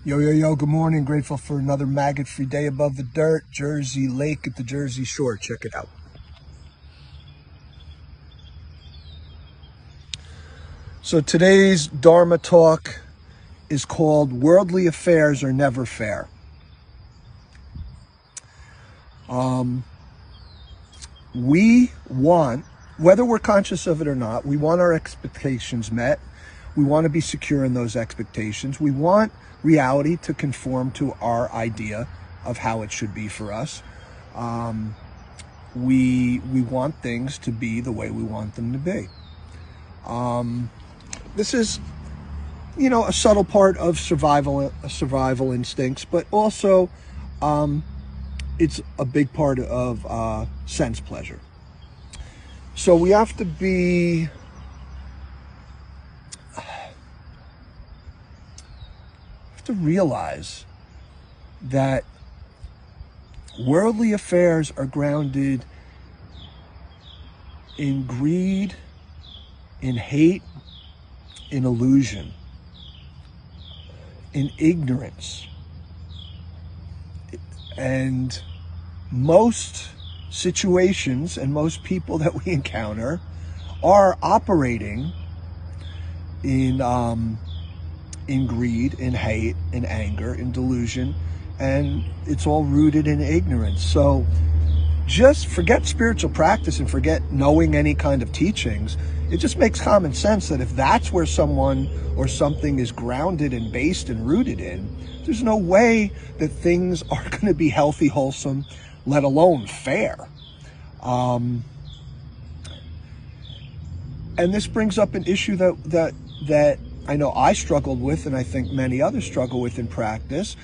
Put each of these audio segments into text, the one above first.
Yo, yo, yo, good morning. Grateful for another maggot-free day above the dirt. Jersey Lake at the Jersey Shore. Check it out. So today's Dharma talk is called Worldly Affairs Are Never Fair. We want, whether we're conscious of it or not, we want our expectations met. We want to be secure in those expectations. We want reality to conform to our idea of how it should be for us. We want things to be the way we want them to be. This is, a subtle part of survival instincts, but also it's a big part of sense pleasure. So we have to realize that worldly affairs are grounded in greed, in hate, in illusion, in ignorance. And most situations and most people that we encounter are operating in greed, in hate, in anger, in delusion, and it's all rooted in ignorance. So just forget spiritual practice and forget knowing any kind of teachings. It just makes common sense that if that's where someone or something is grounded and based and rooted in, there's no way that things are going to be healthy, wholesome, let alone fair. And this brings up an issue that I know I struggled with, and I think many others struggle with in practice,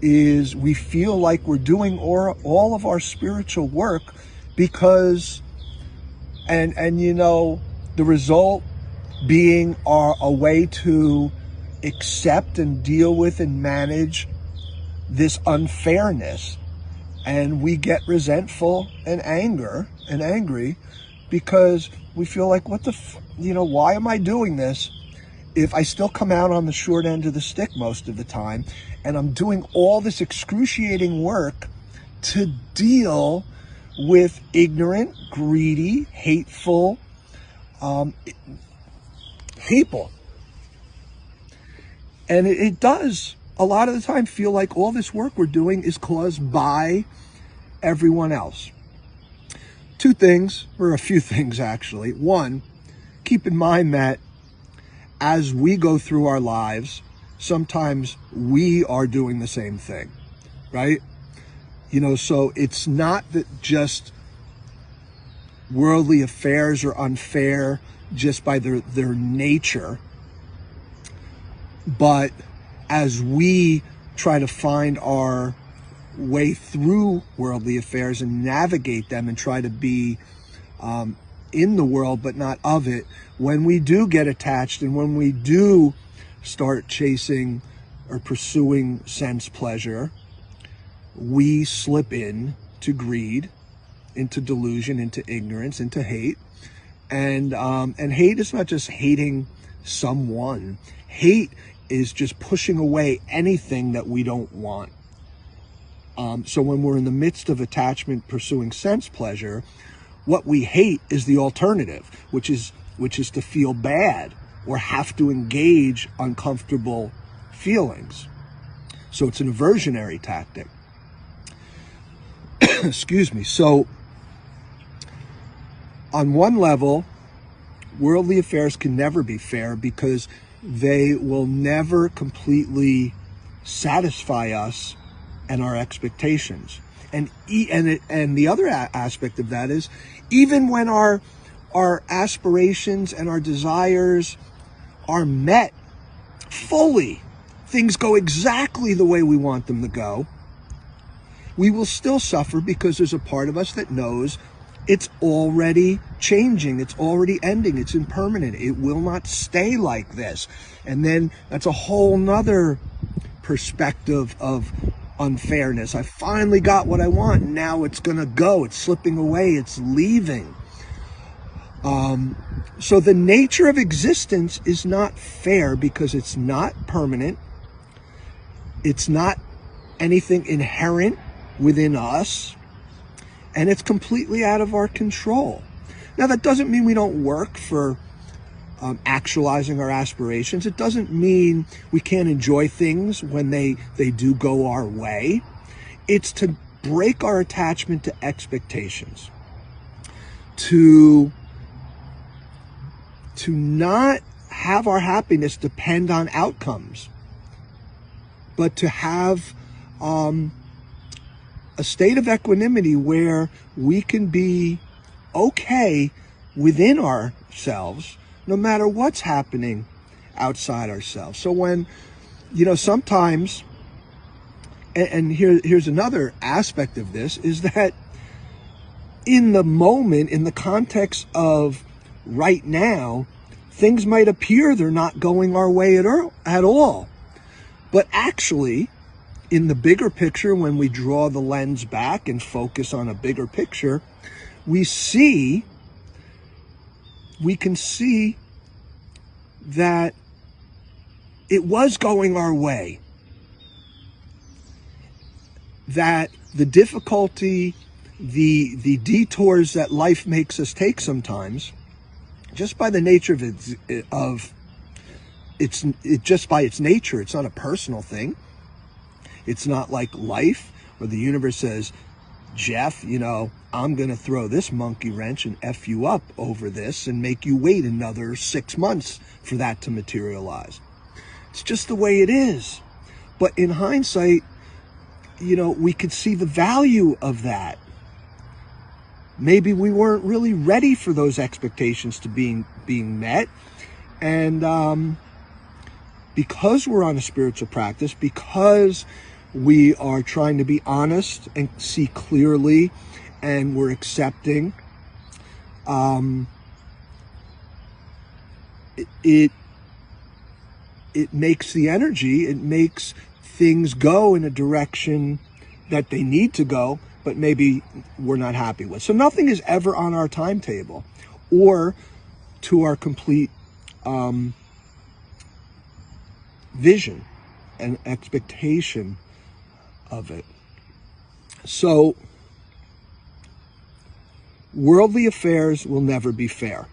is we feel like we're doing all of our spiritual work because, and the result being a way to accept and deal with and manage this unfairness. And we get resentful and angry because we feel like, why am I doing this if I still come out on the short end of the stick most of the time, and I'm doing all this excruciating work to deal with ignorant, greedy, hateful people. And it does a lot of the time feel like all this work we're doing is caused by everyone else. Two things, or a few things actually. One, keep in mind that as we go through our lives, sometimes we are doing the same thing, right? So it's not that just worldly affairs are unfair just by their nature, but as we try to find our way through worldly affairs and navigate them and try to be in the world but not of it, when we do get attached and when we do start chasing or pursuing sense pleasure, we slip into greed, into delusion, into ignorance, into hate. And hate is not just hating someone. Hate is just pushing away anything that we don't want. So when we're in the midst of attachment, pursuing sense pleasure, what we hate is the alternative, which is to feel bad or have to engage uncomfortable feelings. So it's an aversionary tactic. Excuse me. So on one level, worldly affairs can never be fair because they will never completely satisfy us and our expectations. And the other aspect of that is, even when our aspirations and our desires are met fully, things go exactly the way we want them to go, we will still suffer because there's a part of us that knows it's already changing, it's already ending, it's impermanent, it will not stay like this. And then that's a whole nother perspective of unfairness. I finally got what I want, and now it's gonna go, it's slipping away, it's leaving. So the nature of existence is not fair because it's not permanent, It's not anything inherent within us, and it's completely out of our control. Now, that doesn't mean we don't work for actualizing our aspirations. It doesn't mean we can't enjoy things when they do go our way. It's to break our attachment to expectations, to not have our happiness depend on outcomes, but to have a state of equanimity where we can be okay within ourselves, no matter what's happening outside ourselves. So when, sometimes, and here's another aspect of this, is that in the moment, in the context of right now, things might appear they're not going our way at all. But actually, in the bigger picture, when we draw the lens back and focus on a bigger picture, we can see that it was going our way. That the difficulty, the detours that life makes us take sometimes, just by the nature of just by its nature, it's not a personal thing. It's not like life where the universe says, Jeff, I'm going to throw this monkey wrench and F you up over this and make you wait another 6 months for that to materialize. It's just the way it is. But in hindsight, we could see the value of that. Maybe we weren't really ready for those expectations to being met. And because we're on a spiritual practice, because we are trying to be honest and see clearly, and we're accepting, it makes the energy, it makes things go in a direction that they need to go, but maybe we're not happy with. So nothing is ever on our timetable or to our complete vision and expectation of it. So worldly affairs will never be fair.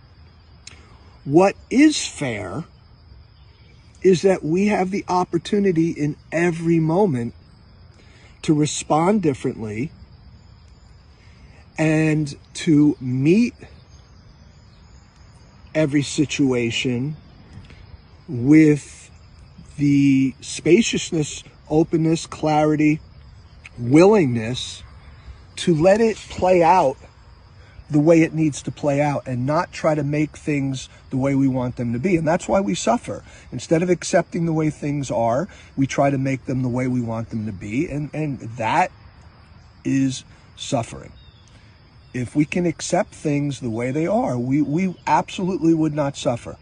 What is fair is that we have the opportunity in every moment to respond differently and to meet every situation with the spaciousness, openness, clarity, willingness to let it play out the way it needs to play out and not try to make things the way we want them to be. And that's why we suffer. Instead of accepting the way things are, we try to make them the way we want them to be. And that is suffering. If we can accept things the way they are, we absolutely would not suffer.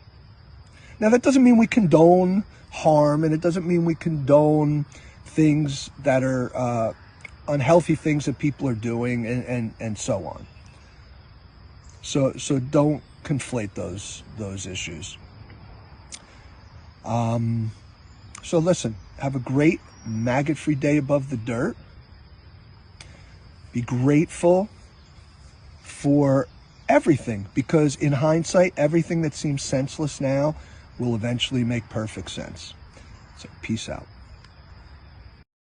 Now, that doesn't mean we condone harm, and it doesn't mean we condone things that are unhealthy things that people are doing and so on. So don't conflate those issues. So listen, have a great maggot-free day above the dirt. Be grateful for everything, because in hindsight, everything that seems senseless now will eventually make perfect sense. So peace out.